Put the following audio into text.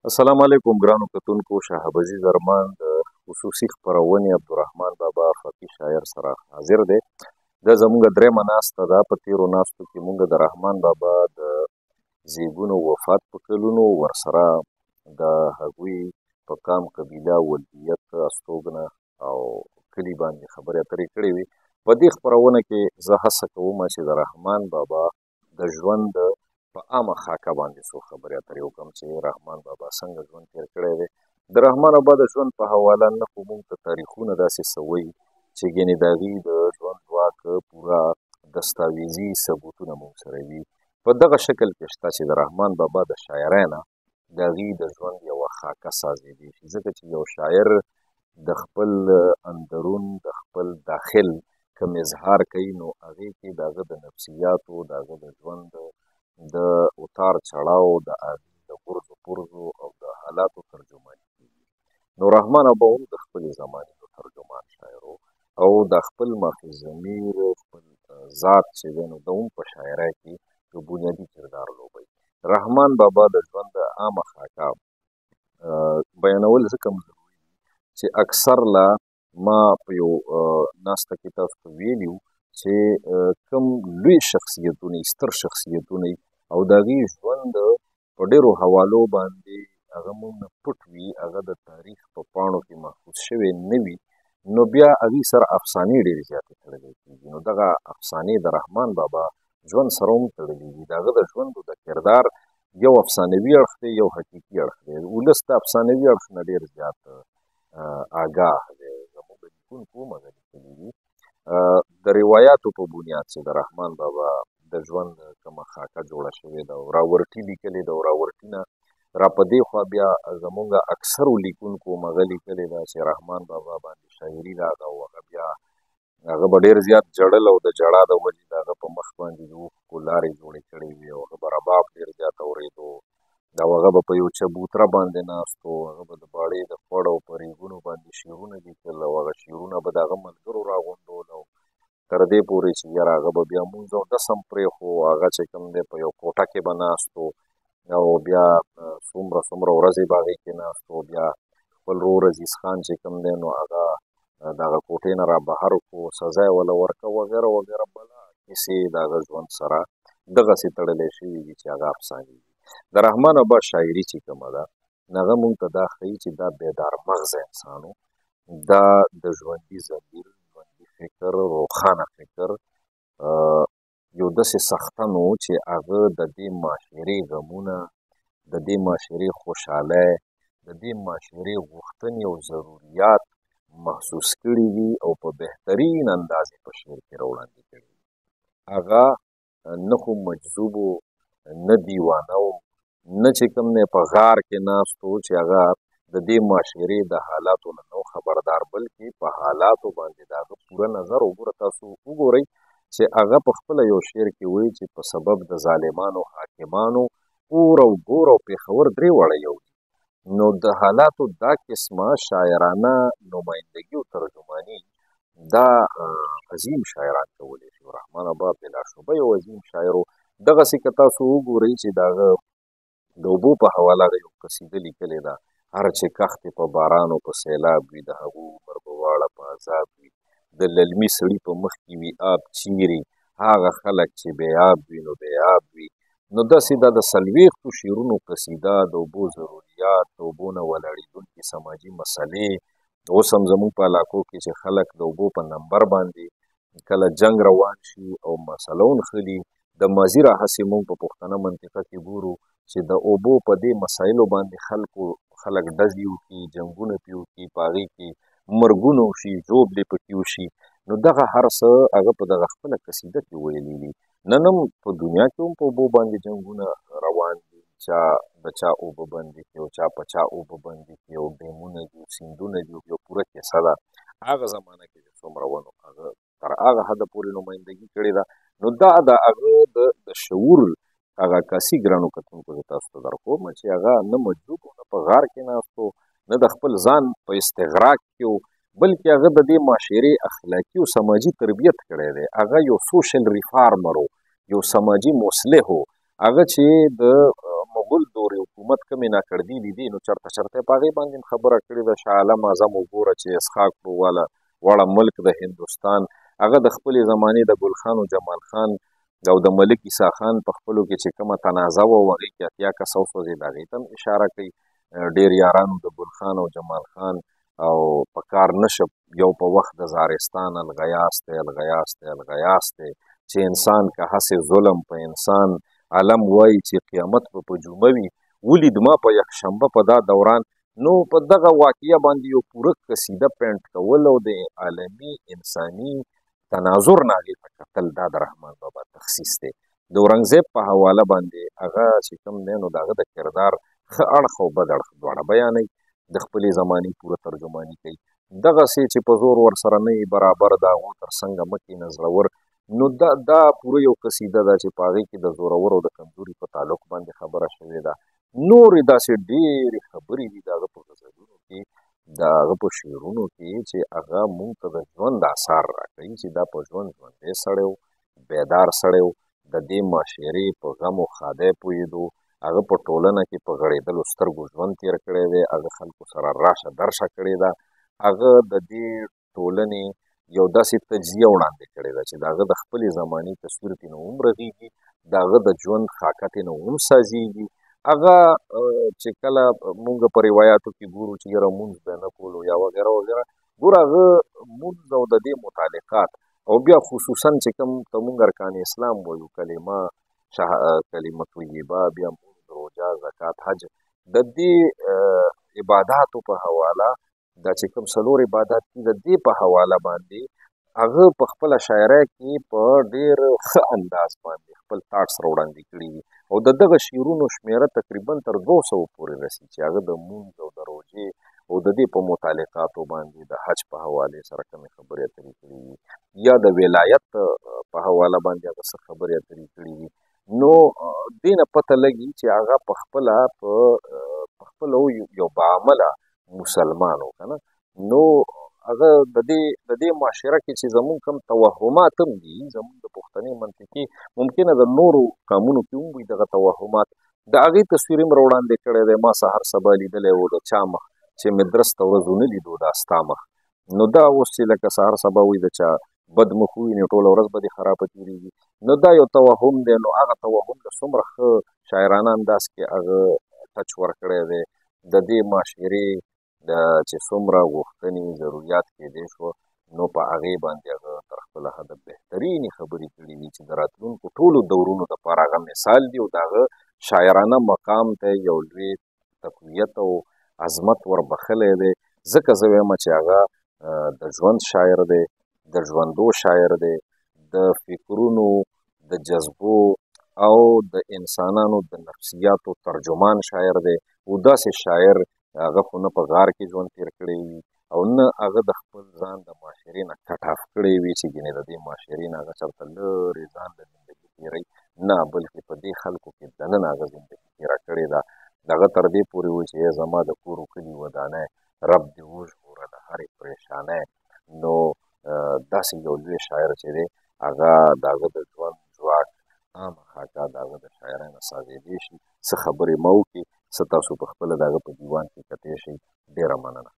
السلام علیکم ګرانو کتونکو. شهاب عزیز ارمان د خصوصي خپرونې عبدالرحمن بابا فقih شاعر سره حاضر دی. دا زموږ درېیمه ناسته ده. په تېرو ناستو کې موږ د رحمان بابا د زیږون او وفات په کلونو، ورسره د هغوی په قام، قبیله، ولدیت، استوګنه او کلي باندې خبرې اترې کړې وي. په دې خپرونه کې زه هڅه کوم چې د رحمان بابا د ژوند په عامه خاکه باندې څو خبرې اترې وکړم چې رحمان بابا څنګه ژوند تېر کړی دی. د رحمان بابا د ژوند په حواله نه خو موږ ته تاریخونه داسې څه وایي چې ګنې د هغې د ژوند واک پوره دستاویزي ثبوتونه موږ سره وي. په دغه شکل کې شته چې د رحمان بابا د شاعرۍ نه د هغې د ژوند یوه خاکه سازېدي شي، ځکه چې یو شاعر د خپل اندرون، د خپل داخل کوم اظهار کوي، نو هغې کې د هغه د نفسیاتو، د هغه د ژوند د اتار چړاو، د هغې د غرزو پرزو او د حالاتو ترجماني کېږي. نو رحمان بابا هم د خپلې زمانې یو ترجمان شاعر و او د خپل ماخذ ضمیر، خپل ذات چې دی نو د هم په شاعرۍ کې یو بنیادي کردار لوبوي. رحمان بابا د ژوند د عامه خاکه بیانول ځکه ضروري دي چې اکثر لا ما په یو ناسته کې تاسو ته ویلي وو چې کوم لوی شخصیتونه، ستر شخصیتونه او د هغې ژوند په ډېرو حوالو باندې هغه موږ نه پټ وي، هغه د تاریخ په پاڼو کې محفوظ شوی نه وي، نو بیا هغې سره افسانې ډېرې زیاتې تړلې کېږي. نو دغه افسانې د رحمان بابا ژوند سره هم تړلې دي. د هغه د ژوند د کردار یو افسانوي اړخ دی، یو حقیقي اړخ دی. ولس د افسانوي اړخ نه ډېر زیات آګاه دی. زموږ لیکونکو هم هغه لیکلي دي د روایاتو په بنیاد چې د رحمان بابا د ژوند کومه خاکه جوړه شوې ده او راورټي لیکلې ده، او راورټي نه را په دې خوا بیا زموږ اکثرو لیکونکو هم هغه لیکلې ده چې رحمان بابا باندې شاعري راغله او هغه بیا هغه به ډېر زیات ژړل او د ژړا د وجې د هغه په مخ باندې د اوښکو لارې جوړې کړې وې او هغه به رباب ډېر زیات اورېدو او هغه به په یو چبوتره باندې ناست و، هغه به د باړې د خوړ او په ریګونو باندې شعرونه لیکل او هغه شعرونه به د هغه ملګرو راغونډول او تر دې پورې چې یاره هغه به بیا مونځ او ډس هم پرېښو، هغه چې کوم دی په یو کوټه کې به ناست و او بیا څومره ورځې به هغې کې ناست و، بیا خپل ورور عزیز خان چې کوم دی نو هغه د هغه کوټې نه را بهر کړو، سزا یې وله ورکړه وغیره وغیره. بله کیسې د هغه ژوند سره دغسې تړلی شوي دي چې هغه افسانې دي. د رحمان بابا شاعري چې کومه ده هغه مونږ ته دا ښیي چې دا بیدار مغزه انسان و، دا د ژوندي ضمیر، ژوندي فکر، روښانه فکر، یو داسې څښتن و چې هغه د دې معاشرې غمونه، د دې معاشرې خوشحالۍ، د دې معاشرې غوښتنې او ضروریات محسوس کړي وي او په بهترین اندازې په شعر کې راوړاندې کړي وي. هغه نه خو مجذوب و، نه دیوانه و، نه چې کوم دی په غار کې ناست و چې هغه د دې معاشرې د حالاتو نه نو خبردار، بلکې په حالاتو باندې د هغه پوره نظر. وګوره تاسو وګورئ چې هغه په خپله یو شعر کې وایي چې په سبب د ظالمانو حاکمانو اور او ګور او پېښور درې واړه یو دي. نو د حالاتو دا قسمه شاعرانه نمایندګي او ترجماني دا عظیم شاعران کولی شي. رحمان بابا بلاشبه یو عظیم شاعر و. دغسې که تاسو وګورئ چې د هغه د اوبو په حواله هغه یو قصیده لیکلې ده: هر چې کښتې په باران او په سیلاب وي، د هغو عمر به واړه په عذاب وي، د للمي سړي په مخ کې وي آب چیرې، هغه خلک چې بې آب وي نو بې آب وي. نو داسې دا د څلوېښتو شعرونو قصیده د اوبو ضروریات، د اوبو نه ولاړېدونکې سماجي مسلې، اوس هم زموږ په علاقو کې چې خلک د اوبو په نمبر باندې کله جنګ روان شي او مسله ونښلي، د ماضي راهیسې موږ په پښتنه منطقه کې ګورو چې د اوبو په دې مسایلو باندې خلک ډزې وکړي، جنګونه پرې وکړي، په هغې کې مرګونه وشي، ژوبلې پکې وشي. نو دغه هر څه هغه په دغه خپله قصیده کې ویلي دي. نن هم په دنیا کې هم په اوبو باندې جنګونه روان دي، چا د چا اوبه بندې کړي او چا په چا اوبه بندې کړي او ډیمونه دي او سیندونه دي، یو پوره کیسه ده. هغه زمانه کې چې څومره ونو هغه تر هغه حده پورې نمایندګي کړې ده. نو دا د هغه د شعور هغه عکاسي ګرانو کتونکو زه تاسو ته درکوم چې هغه نه مجذوب و، نه په غار کې ناست و، نه د خپل ځان په استغراق کې و، بلکې هغه د دې معاشرې اخلاقي او سماجي تربیت کړی دی. هغه یو سوشل ریفارمر و، یو سماجي مصلح و. هغه چې د مغول دورې حکومت کمې ناکړدي دي نو چرته په هغې باندې خبره کړې ده. شاه عالم اعظم وګوره چې اسحاق کړو واړه ملک د هندوستان هغه د خپلې زمانې د ګل خان او جمال خان او د ملک عیسی خان په خپلو کې چې کومه تنازع وه هغې کې اتیا کسه وسوځېد هغې ته هم اشاره کوي. ډېر یارانو د ګل خان او جمال خان او په کار نشه یو په وخت د زارستان الغیاس دی چې انسان که هسې ظلم په انسان علم وایي چې قیامت په جمعه وي ولید ما په یکشنبه په دا دوران. نو په دغه واقعه باندې یو پوره قصیده پینټ کول او د عالمي انساني تناظر نه هغې ته کتل دا د رحمان بابا تخصیص دی. د اورنګزیب په حواله باندې هغه چې کوم دی نو د هغه د کردار ښه اړخ او بد اړخ دواړه بیانوي، د خپلې زمانې پوره ترجماني کوي. دغسې چې په زور ورسره نه برابر د هغو تر څنګه مه کښېنه زړور. نو دا پوره یو قصیده ده چې په هغې کې د زورور او د کمزوري په تعلق باندې خبره شوې ده. نورې داسې ډېرې خبرې دي د هغه په غزلونو کې د هغه په شعرونو کې چې هغه مونږ ته د ژوند آثار راکوي چې دا په ژوند ژوندی سړی و، بیدار سړی و، د دې معاشرې په غم او ښادۍ پوهېدو، هغه په ټولنه کې په غړېدلو سترګو ژوند تېر کړی دی، هغه خلکو سره راشه درشه کړې ده، هغه د دې ټولنې یو داسې تجزیه وړاندې کړې ده چې د هغه د خپلې زمانې تصویر ترې نه هم رغېږي، د هغه د ژوند خاکه ترې نه هم سازېږي. هغه چې کله مونږ په روایاتو کې ګورو چې یاره مونځ به نه کولو یا وغیره وغیره، ګوره هغه مونځ او د دې متعلقات او بیا خصوصا چې کوم ته مونږ ارکان اسلام وایو کلمه طیبه، بیا مونځ، روژه، زکات، حج، د دې عباداتو په حواله دا چې کوم څلور عبادات دي د دې په حواله باندې هغه په خپله شاعرۍ کې په ډېر ښه انداز باندې خپل تاټس راوړاندې کړي دي او د دغه شعرونو شمېره تقریبا تر 200 پورې رسي چې هغه د مونځ او د روژې او د دې په متعلقاتو باندې د حج په حوالې سره کومې خبرې اترې کړي دي یا د ولایت په حواله باندې هغه څه خبرې اترې کړي دي. نو دې نه پته لګي چې هغه په خپله یو باعمله مسلمان و که نه. نو هغه د دې معاشره کې چې زمونږ کوم توهمات هم دي زمونږ د پښتني منطقې ممکنه د نورو قومونو کې هم وي دغه توهمات، د هغې تصویر هم راوړاندې کړی دی. ما سهار سبا لیدلی و د چا مخ چې مې درسته ورځ ونه لیدو دا ستا مخ. نو دا اوس چې لکه سهار سبا وي د چا بد مخ ووینې ټوله ورځ به دې خرابه تېرېږي. نو دا یو توهم دی. نو هغه توهم د څومره ښه شاعرانه انداز کې هغه ټچ ورکړی دی د دې معاشرې چې څومره غوښتنې ضروریات کېدی شوه نو په هغې باندې هغه تر خپله حده بهترینې خبرې کړي دي چې د راتلونکو ټولو دورونو دپاره هغه مثال دي او د هغه شاعرانه مقام ته یو لوی تقویت او عظمت وربخلی دی. ځکه زه وایم چې هغه د ژوند شاعر دی، د ژوندو شاعر دی، د فکرونو، د جذبو او د انسانانو د نفسیاتو ترجمان شاعر دی. او داسې شاعر هغه خو نه په غار کې ژوند تېر کړی وي او نه هغه د خپل ځان د معاشرې نه کټ اف کړی وي چې ګینې د دې معاشرې نه هغه چېرته لرې ځان له زندګي تېروي، نه بلکې په دې خلکو کې دننه هغه زندګي تېره کړې ده. هغه تر دې پورې و چې ای زما د کور و کلي ودانۍ رب دې وژغوره د هرې پریشانۍ. نو داسې یو لوی شاعر چې دی هغه د هغه د ژوند ځواک عامه خاکه د هغه د شاعرۍ نه سازېدی شي. څه خبرې مه وکړي، څه تاسو په خپله د هغه په دیوان کې کتی شئ. ډېره مننه.